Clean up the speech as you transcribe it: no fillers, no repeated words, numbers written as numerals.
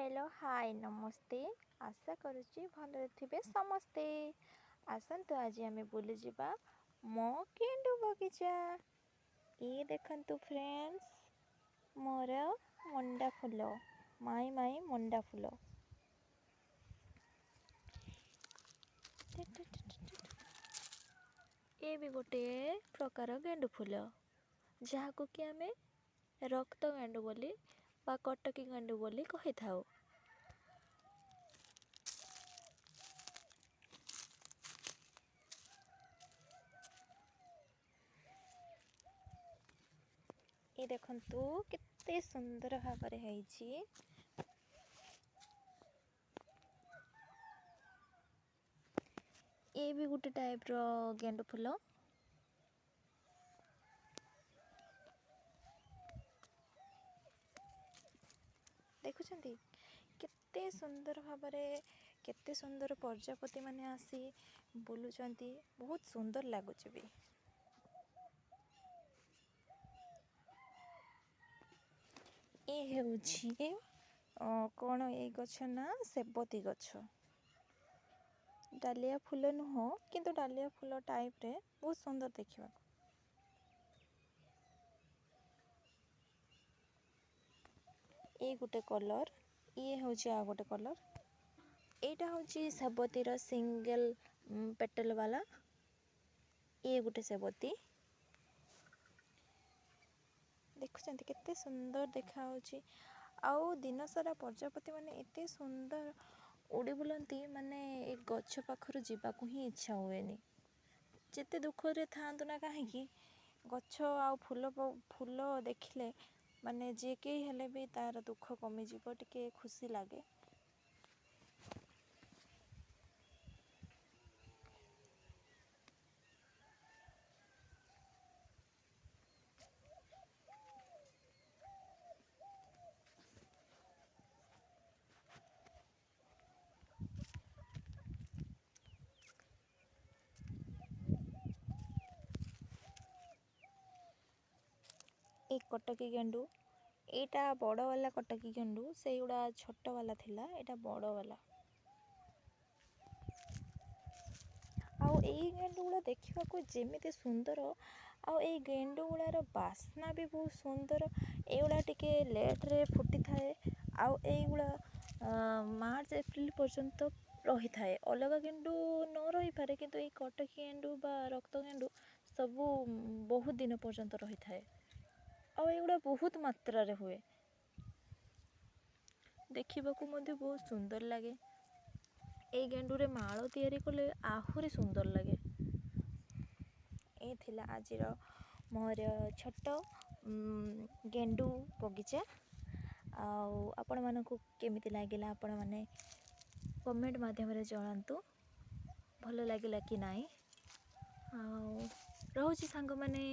Hello hi नमस्ते। आशा करुच्ची भलरे थिबे समस्ते। आसतु आज आम बुली जिबा मो गेंडु बगीचा। ये देखंतु फ्रेंड्स मोर मंडा फूल माई माई मंडा फूल। ये भी गोटे प्रकार गेंडु फूल जहाँ को कि आमे रक्त गेंडु बोली बा कटकी गेंडु बोली कही थाउ। ये देखंतु कितने सुंदर भाव है। ये भी गोटे टाइप रो गेंडु फूल। देखुछंती केते सुंदर भाव केते सुंदर प्रजापति माने आसी बुलुचंती। बहुत सुंदर लागुच भी। ये हेउछि कौन ये गछ ना सेबती गछ। डालिया फूल नुह किंतु डालिया फूल टाइप रे बहुत सुंदर देखिबा। ये गोटे कलर ये होची आ गोटे कलर। एटा होची सेबती रो सिंगल पेटल वाला। ये गोटे सेबती देखुचंती केते सुंदर देखा होची। आउ दिन सारा प्रजापति माने एते सुंदर उड़ी बुलंती माने ए गछ पाखरु जीवाकू ही इच्छा हुएनी। जेते दुख रे थांतु ना काहेकि गछ आउ फूल देखिले माने जे के हेले भी तार दुख कमी जीव टिके खुशी लागे। एक कटकी गेंडु एटा बड़ वाला कटकी गेंडु से गुड़ा छोट वाला थिला एटा बड़ वाला। आउ ए गेंडु गुड़ा देखा को जेमिति सुंदर आउ ए गेंडु गुड़ार बास्ना भी बहुत सुंदर। एगुड़ा टिके लेट रे फुटी थाए आउ एगुड़ा मार्च एप्रिल पर्यंत रही थाए। अलग गेंडु न रही पारे किंतु ए कटकी गेंडु बा रक्त गेंडु सबू बहुत दिन पर्यंत रही थाए। आउ एगुड़ा बहुत मात्रा रे हुए देखिबाकू मध्य बहुत सुंदर लगे। ए गेंडु रे माଳ तैयारी कले आहुरी सुंदर लगे। ए थिला आजिर मोर छोट गेंडु बगीचा। आउ आपण मानकू केमिति लागिला आपण माने कमेंट माध्यम रे जणांतु भलो लागिला कि नाही। आउ रहउची सांग माने।